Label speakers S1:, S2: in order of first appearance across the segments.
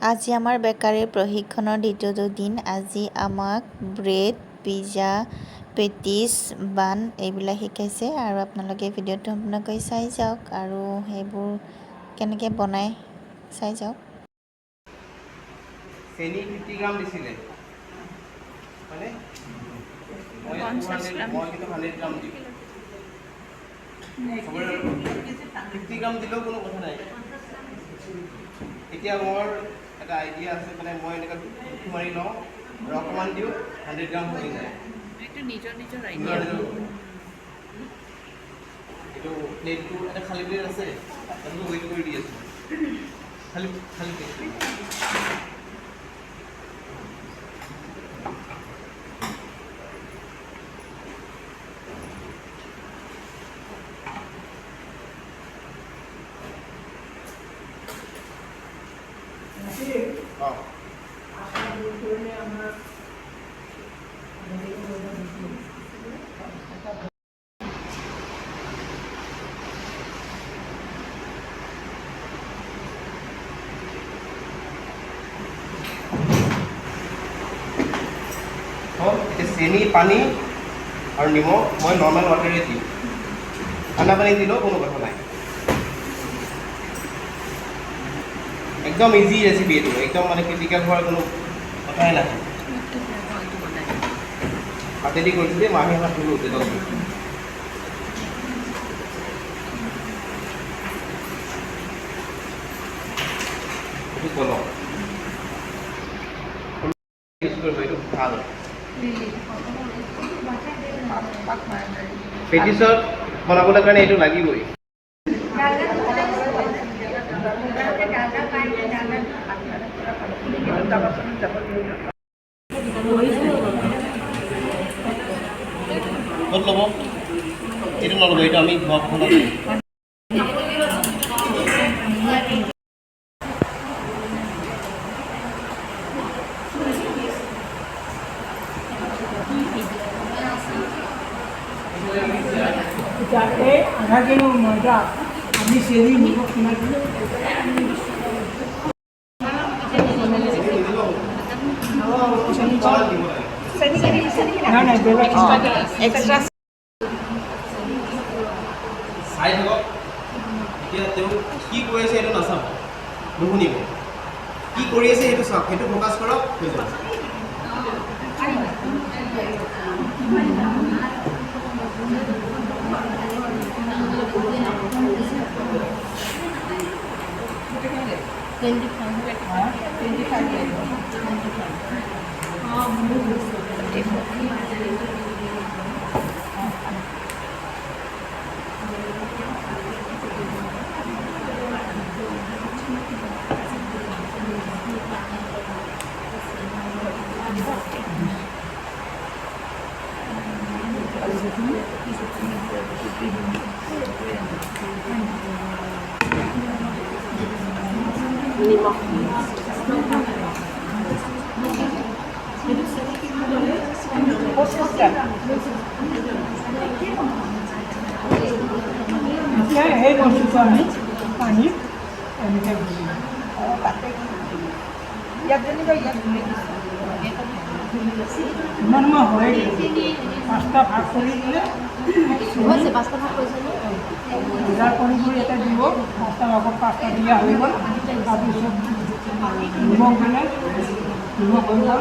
S1: আজি আমাৰ বেকাৰীৰ প্ৰশিক্ষণৰ দ্বিতীয়টো দিন। আজি আমাক ব্ৰেড, পিজ্জা, পেটিছ, বান এইবিলাক শিকাইছে আৰু আপোনালোকে ভিডিঅ'টো সম্পূৰ্ণকৈ চাই যাওক আৰু সেইবোৰ কেনেকৈ বনাই চাই যাওক।
S2: চেনি 50 গ্ৰাম দিছিলে মানে মই 100 গ্ৰাম দিম। 50 গ্ৰাম দিলেও কোনো কথা নাই। এতিয়া মোৰ এটা আইডিয়া আছে, মানে মই এনেকৈ টুকি মাৰি লওঁ আৰু অকণমান দিওঁ, 100 গ্ৰাম হৈ যায়।
S3: এইটো নিজৰ আইডিয়া।
S2: এইটো প্লেটটো এটা খালী প্লেট আছে, তাতো ৱেইট কৰি দি আছোঁ। খালী প্লেট এতিয়া চেনি, পানী আৰু নিমখ মই নৰ্মেল ৱাটাৰে দিওঁ। ঠাণ্ডা পানী দিলেও কোনো কথা নাই। একদম ইজি ৰেচিপি এইটো, একদম মানে ক্ৰিটিকেল হোৱাৰ কোনো কথাই নাই। হাতেদি কৰিছোঁ দেই, মাহে হাত ধুলোঁ তেলত। এইটো বলক ইউজ কৰিব, এইটো ভাল। পেটিছত বনাবলৈ কাৰণে এইটো লাগিবই। ক'ত ল'ব? এইটো নল'ব, এইটো আমি ধোৱা পখলা কৰিম।
S4: आधा किलो मैदा আমি চেনি নিমখ কিনা দিলে না না বেলেগ
S3: এক্সট্ৰা
S2: চাই থাকক। এতিয়া তেওঁ কি কৈ আছে সেইটো নাচাব, নুশুনিব। কি কৰি আছে সেইটো চাওক, সেইটো ফ'কাছ কৰক, হৈ যাব।
S4: এতিয়া সেই বস্তুটো আমি পানীত এনেকৈ ইমান মই হৈ পাঁচটা ভাগ কৰি দিলে বজাৰ কৰি এটা দিব, পাঁচটা ভাগত পাঁচটা দিয়া হৈ গ'ল। তাৰপিছত নিমখ দিলে নিমখ হৈ গ'ল।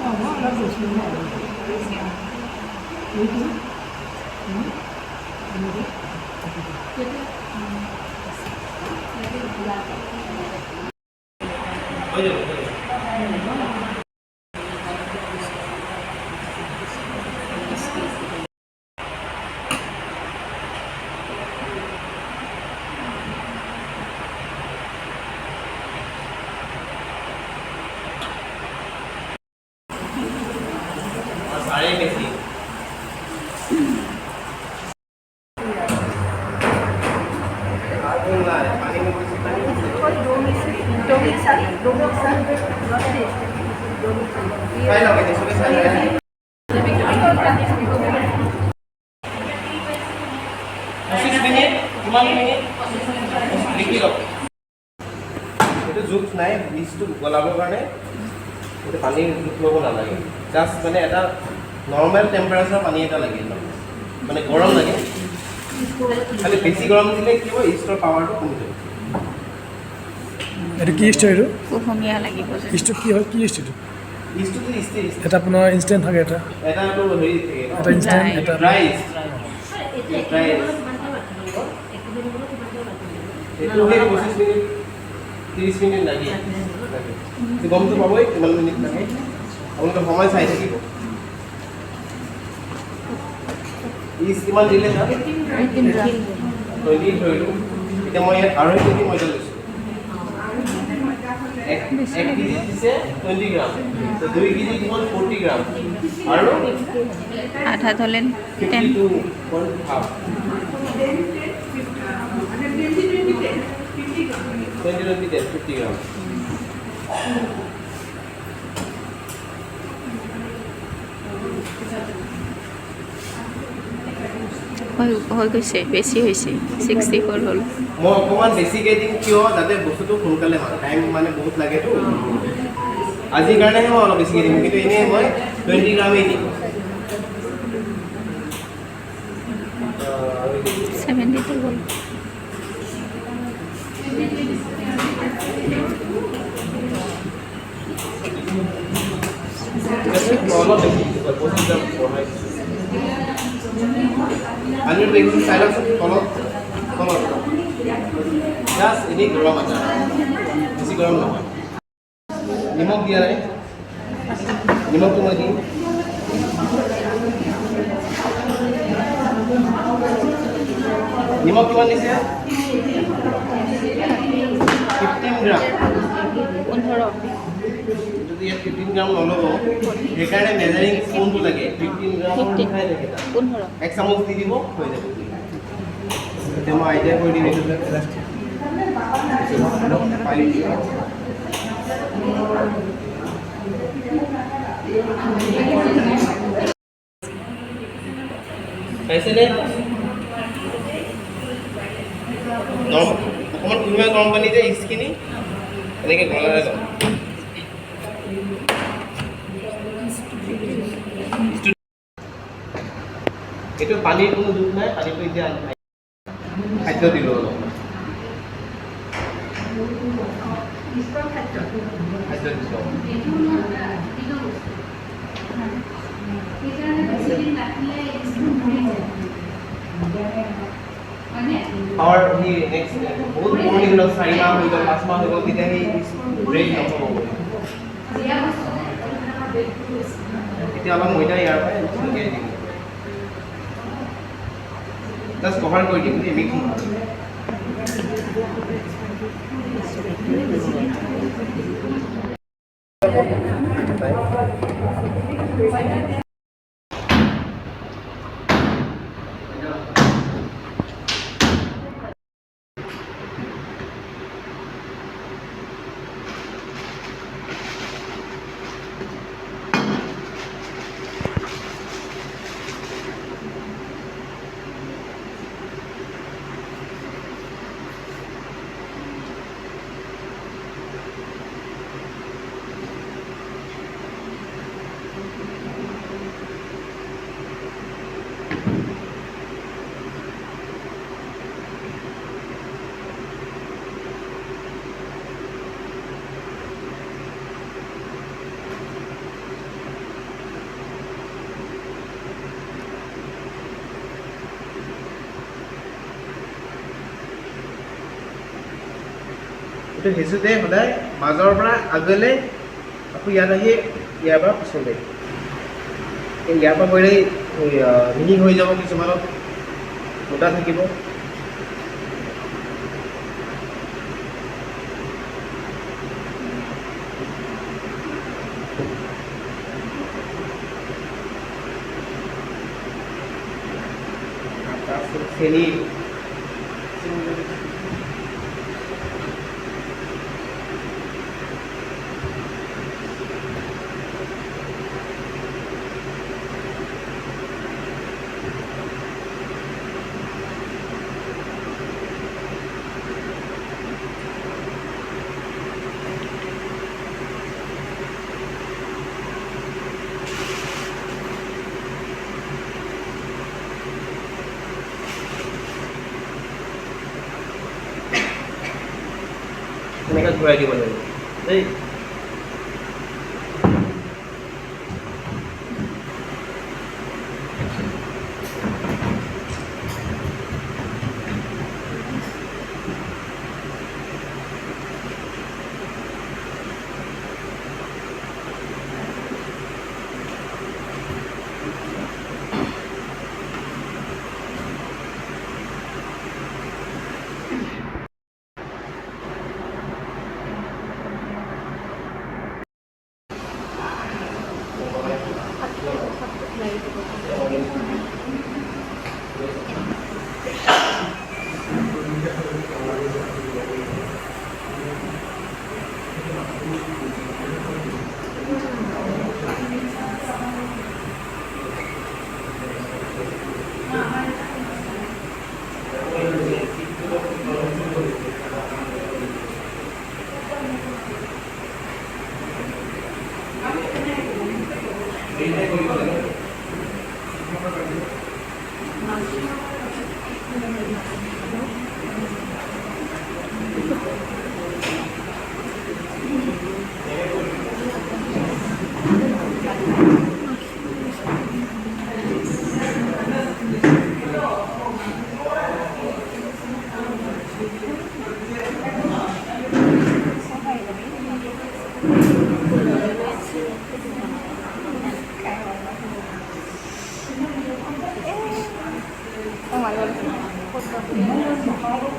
S4: অলপ বেছি এইটো
S2: হৈ যাব। सारे बेसी पानी में চাই লওক এতিয়া চবে চাই লওক কিমান মিনিট লিখি লওক এইটো জোখ নাই বীজটো গলাবৰ কাৰণে এইটো পানীৰ জোখ ল'ব নালাগে জাষ্ট মানে এটা নৰ্মেল টেম্পাৰেচাৰ পানী এটা লাগে মানে গৰম লাগে খালি বেছি গৰম দিলে কি হ'ব ইষ্টৰ পাৱাৰটো কমি যাব
S5: এইটো কি ইষ্ট এইটো
S3: কুহুমীয়া লাগিব যে
S5: ইষ্টটো কি হয় কি ইষ্ট এইটো
S2: ইষ্টটো ইষ্টে
S5: এটা আপোনাৰ ইনষ্টেণ্ট থাকে এটা
S2: এটাটো হেৰি থাকে
S5: এটা ইনষ্টেণ্ট এটা
S2: ড্ৰাই ড্ৰাই এইটো সেই 25 মিনিট 30 মিনিট লাগে গমটো পাবই কিমান মিনিট লাগে আপোনালোকে সময় চাই থাকিব ইজ কিমান দিলে না 20 ধৰিলোঁ এতিয়া মই ইয়াত 2.5 কেজি ময়দা লৈছোঁ 1 কেজি দিছে 20 গ্ৰাম 2 কেজি কিমান 40 গ্ৰাম আৰু
S3: আধা ধলেন
S2: 52.5 50 গ্রাম
S3: হৈ গৈছে বেছি হৈছে 64 হ'ল
S2: মই অকণমান বেছিকৈ দিম কিয় যাতে বস্তুটো সোনকালে হয় টাইম মানে বহুত লাগেতো আজিৰ কাৰণেহে মই অলপ বেছিকৈ দিম কিন্তু এনেই মই 20 গ্ৰামেই দিম
S3: 72 হ'ল
S2: অলপ বেছি 25 গ্ৰাম বঢ়াই আলুৰ বেছি চাই লওকচোন তলত জাষ্ট এনেই গৰম আছে বেছি গৰম নহয় নিমখ দিয়া নাই নিমখটো মই দিম নিমখ কিমান দিছে 15 গ্ৰাম
S3: 15
S2: যদি ইয়াত 15 গ্ৰাম নল'ব সেইকাৰণে মেজাৰিং স্পুনটো লাগে 15 গ্ৰাম উঠাই থাকে
S3: 15
S2: এক চামুচ দি দিব হৈ যাব এতিয়া মই আইডিয়া কৰি দিম এইটো পানী পাইছেনে অকণমান কুহুমীয়া গৰম পানীতে ইষ্টখিনি এনেকৈ গলাই লওঁ এইটো পানীৰ কোনো জোখ নাই পানীটো এতিয়া খাদ্য দিলোঁ অলপ খাদ্য দিছোঁ পাৱাৰ সি নেক্সট বহুত পুৰণি দিনত 4 মাহ হৈ গ'ল 5 মাহ হৈ গ'ল তেতিয়া সেই ব্ৰেক নহ'ব এতিয়া অলপ ময়দা ইয়াৰ পৰাই ছটিয়াই দিম জাষ্ট কভাৰ কৰি দিম দেই মিক্স এইটো সিজোতে সদায় মাজৰ পৰা আগলৈ আকৌ ইয়াত আহি ইয়াৰ পৰা পিছলৈ ইয়াৰ পৰা কৰিলে মিহি হৈ যাব কিছুমানত গোটা থাকিব তাৰপিছত চেনি ঘূৰাই দিব লাগিব দেই।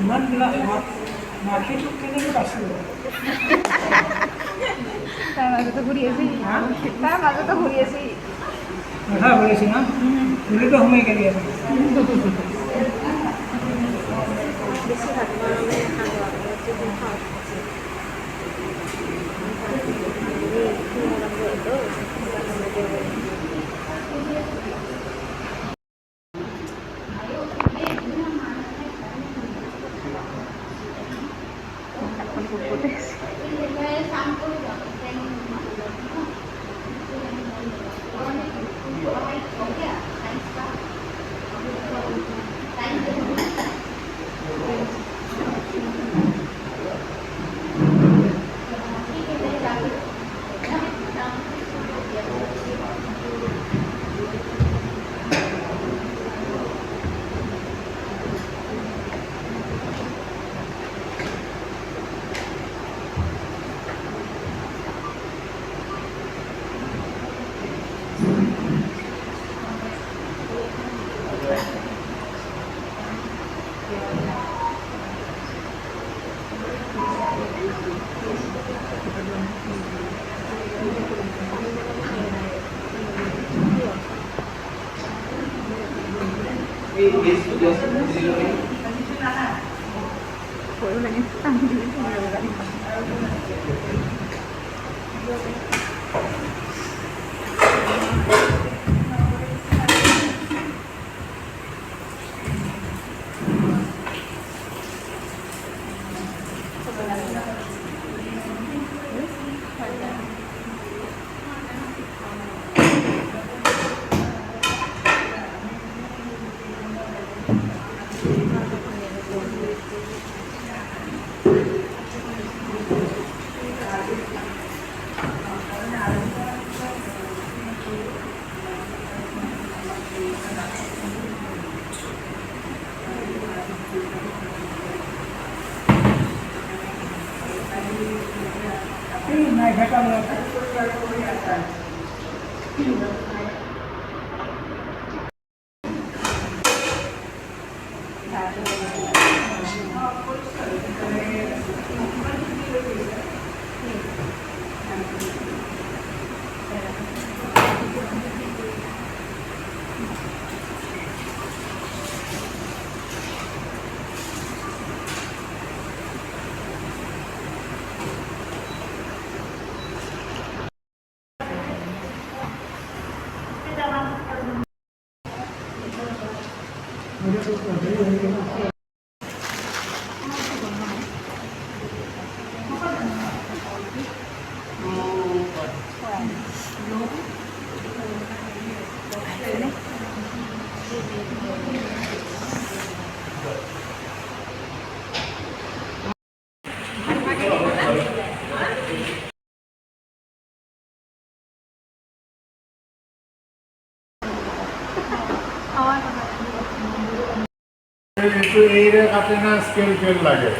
S4: ইমানবিলাক মাখিটো কেনেকৈ বাচিব?
S3: তাৰ মাজতো ঘূৰি আছে তাৰ মাজতো ঘূৰি আছে
S4: মাথা ঘূৰিছে না ঘূৰিটো সোমাই কেলি আছে
S3: বেছি ভাত বনালে
S4: নাই ঘাটা
S6: এইটো এইৰে কাটে না স্কেল ফেল লাগে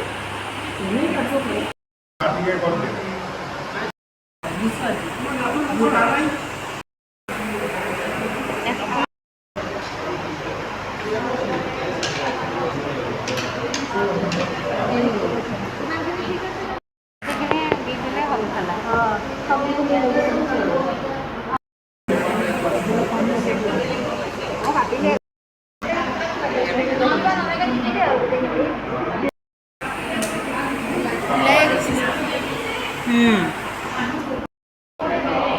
S6: কাটিকে কৰে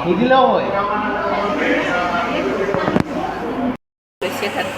S2: নিদিলেও হয়
S3: বেছি খাত